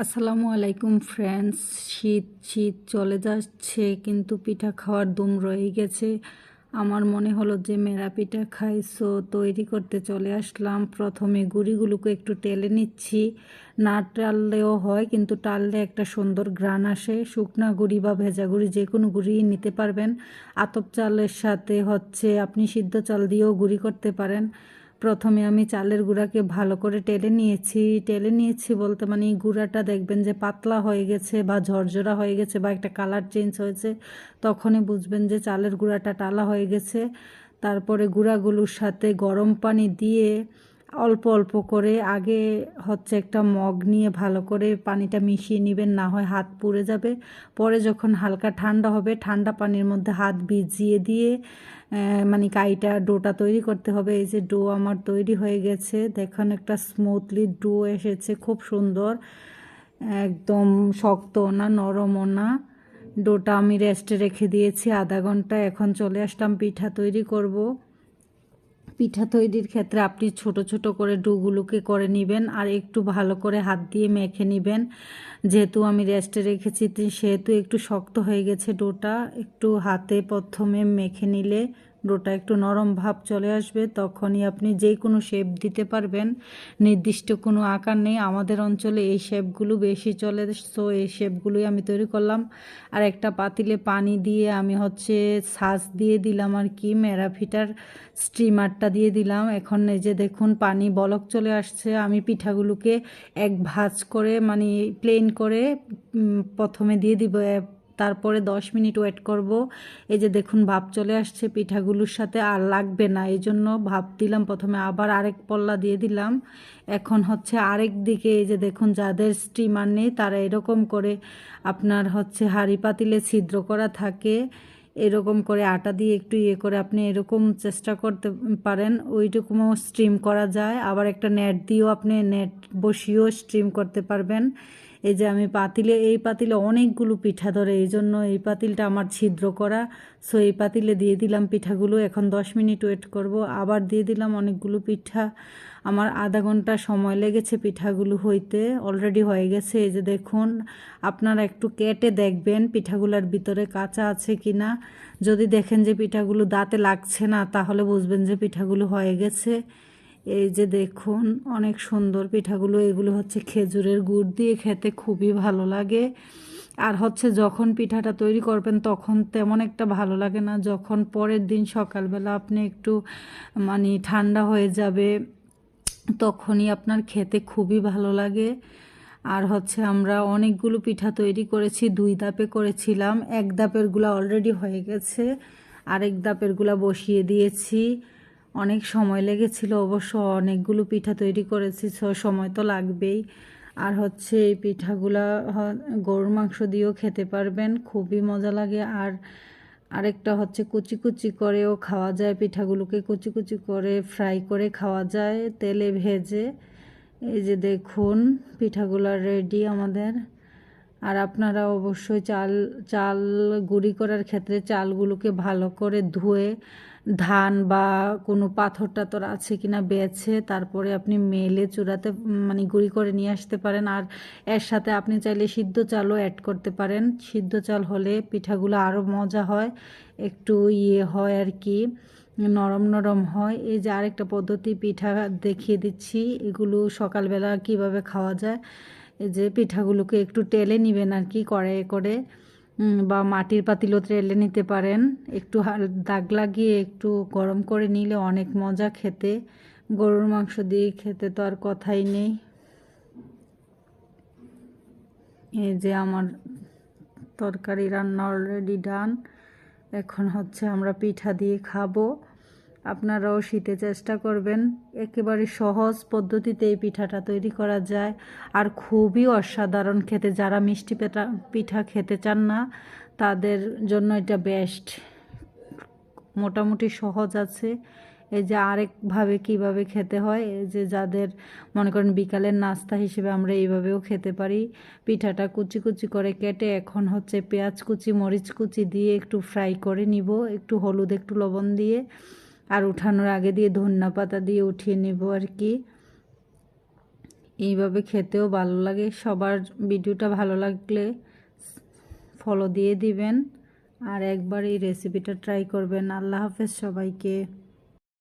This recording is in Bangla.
আসসালামু আলাইকুম ফ্রেন্ডস। শীত শীত চলে যাচ্ছে কিন্তু পিঠা খাওয়ার দম রয়ে গেছে। আমার মনে হলো যে মেরা পিঠা খাই, সো তৈরি করতে চলে আসলাম। প্রথমে গুঁড়িগুলোকে একটু টেলে নিচ্ছি। না টাললেও হয়, কিন্তু টাললে একটা সুন্দর ঘ্রাণ আসে। শুকনা গুঁড়ি বা ভেজা গুঁড়ি যে কোনো গুঁড়ি নিতে পারবেন। আতপ চালের সাথে আপনি সিদ্ধ চাল দিয়েও গুঁড়ি করতে পারেন। প্রথমে আমি চালের গুঁড়াকে ভালো করে টেলে নিয়েছি বলতে মানে এই গুঁড়াটা দেখবেন যে পাতলা হয়ে গেছে বা ঝরঝরা হয়ে গেছে বা একটা কালার চেঞ্জ হয়েছে, তখনই বুঝবেন যে চালের গুঁড়াটা টালা হয়ে গেছে। তারপরে গুঁড়াগুলোর সাথে গরম পানি দিয়ে অল্প অল্প করে আগে একটা মগ নিয়ে ভালো করে পানিটা মিশিয়ে নেবেন, না হয় হাত পুড়ে যাবে। পরে যখন হালকা ঠান্ডা হবে, ঠান্ডা পানির মধ্যে হাত ভিজিয়ে দিয়ে মানে ডোটা তৈরি করতে হবে। এই যে ডো আমার তৈরি হয়ে গেছে, দেখুন একটা স্মুথলি ডো এসেছে, খুব সুন্দর, একদম শক্তও না নরমও না। ডোটা আমি রেস্টে রেখে দিয়েছি আধা ঘন্টা। এখন চলে আসলাম পিঠা তৈরি করব। পিঠা তৈরির ক্ষেত্রে আপনি ছোট ছোট করে ডোগুলোকে করে নেবেন আর একটু ভালো করে হাত দিয়ে মেখে নেবেন। যেহেতু আমি রেস্টে রেখেছি সেহেতু একটু শক্ত হয়ে গেছে ডোটা। একটু হাতে প্রথমে মেখে নিলে ডোটা একটু নরম ভাব চলে আসবে, তখনই আপনি যে কোনো শেপ দিতে পারবেন। নির্দিষ্ট কোনো আকার নেই, আমাদের অঞ্চলে এই শেপগুলো বেশি চলে, সো এই শেপগুলোই আমি তৈরি করলাম। আর একটা পাতিলে পানি দিয়ে আমি ছাঁচ দিয়ে দিলাম আর কি, মেরাফিটার স্টিমারটা দিয়ে দিলাম। এখন এই যে দেখুন পানি বলক চলে আসছে। আমি পিঠাগুলোকে এক ভাঁজ করে মানে প্লেন করে প্রথমে দিয়ে দিব, তারপরে 10 মিনিট ওয়েট করব। এই যে দেখুন ভাপ চলে আসছে, পিঠাগুলোর সাথে আর লাগবে না, এই জন্য ভাপ দিলাম প্রথমে, আবার আরেক পল্লা দিয়ে দিলাম। এখন আরেক দিকে এই যে দেখুন, যাদের স্টিমার নেই তারা এরকম করে আপনার হাঁড়ি পাতিলে ছিদ্র করা থাকে, এরকম করে আটা দিয়ে একটু করে আপনি এরকম চেষ্টা করতে পারেন, ওইরকমও স্ট্রিম করা যায়। আবার একটা নেট দিয়েও আপনি নেট বসিয়েও স্ট্রিম করতে পারবেন। এই যে আমি এই পাতিলে অনেকগুলো পিঠা ধরে, এই জন্য এই পাতিলটা আমার ছিদ্র করা, সো এই পাতিলে দিয়ে দিলাম পিঠাগুলো। এখন 10 মিনিট ওয়েট করব, আবার দিয়ে দিলাম অনেকগুলো পিঠা। আমার আধা ঘন্টা সময় লেগেছে পিঠাগুলো হইতে, অলরেডি হয়ে গেছে। এই যে দেখুন, আপনারা একটু কেটে দেখবেন পিঠাগুলোর ভিতরে কাঁচা আছে কি না। যদি দেখেন যে পিঠাগুলো দাঁতে লাগছে না, তাহলে বুঝবেন যে পিঠাগুলো হয়ে গেছে। এই যে দেখুন অনেক সুন্দর পিঠাগুলো। এগুলো খেজুরের গুড় দিয়ে খেতে খুবই ভালো লাগে। আর যখন পিঠাটা তৈরি করবেন তখন তেমন একটা ভালো লাগে না, যখন পরের দিন সকালবেলা আপনি একটু মানে ঠান্ডা হয়ে যাবে তখনই আপনার খেতে খুবই ভালো লাগে। আর আমরা অনেকগুলো পিঠা তৈরি করেছি, 2 ধাপে করেছিলাম। এক ধাপেরগুলো অলরেডি হয়ে গেছে, আরেক ধাপেরগুলো বসিয়ে দিয়েছি। অনেক সময় লেগেছিল অবশ্য, অনেকগুলো পিঠা তৈরি করেছি, সময় তো লাগবেই। আর এই পিঠাগুলা গরুর মাংস দিয়েও খেতে পারবেন, খুবই মজা লাগে। আর আরেকটা কুচি কুচি করেও খাওয়া যায়, পিঠাগুলোকে কুচি কুচি করে ফ্রাই করে খাওয়া যায় তেলে ভেজে। এই যে দেখুন পিঠাগুলো রেডি আমাদের। আর আপনারা অবশ্যই চাল গুঁড়ি করার ক্ষেত্রে চালগুলোকে ভালো করে ধুয়ে ধান বা কোনো পাথর টাথর আছে কিনা বেছে তারপরে আপনি মেলে চূড়াতে মানে গুঁড়ি করে নিয়ে আসতে পারেন। আর এর সাথে আপনি চাইলে সিদ্ধ চালও অ্যাড করতে পারেন, সিদ্ধ চাল হলে পিঠাগুলো আরও মজা হয়, একটু হয় আর কি, নরম নরম হয়। এই যে আরেকটা পদ্ধতি পিঠা দেখিয়ে দিচ্ছি, এগুলো সকালবেলা কিভাবে খাওয়া যায়। এই যে পিঠাগুলোকে একটু টেলে নেবেন আর কি, কড়াইয়ে করে বা মাটির পাতিলও টেলে নিতে পারেন। একটু দাগ লাগিয়ে একটু গরম করে নিলে অনেক মজা খেতে। গরুর মাংস দিয়ে খেতে তো আর কথাই নেই। এই যে আমার তরকারি রান্না অলরেডি ডান। এখন আমরা পিঠা দিয়ে খাবো। আপনারাও শীতে চেষ্টা করবেন, একেবারে সহজ পদ্ধতিতে এই পিঠাটা তৈরি করা যায় আর খুবই অসাধারণ খেতে। যারা মিষ্টি পিঠা খেতে চান না তাদের জন্য এটা বেস্ট, মোটামুটি সহজ আছে। এই যে আরেকভাবে কিভাবে খেতে হয়, এই যে যাদের মনে করেন বিকালের নাস্তা হিসেবে আমরা এইভাবেও খেতে পারি। পিঠাটা কুচি কুচি করে কেটে এখন পেঁয়াজ কুচি মরিচ কুচি দিয়ে একটু ফ্রাই করে নিব, একটু হলুদ একটু লবণ দিয়ে, আর উঠানোর আগে দিয়ে ধনিয়া পাতা দিয়ে উঠিয়ে নেব আর কি। এইভাবে খেতেও ভালো লাগে। সবার ভিডিওটা ভালো লাগলে ফলো দিয়ে দিবেন আর একবার এই রেসিপিটা ট্রাই করবেন। আল্লাহ হাফেজ সবাইকে।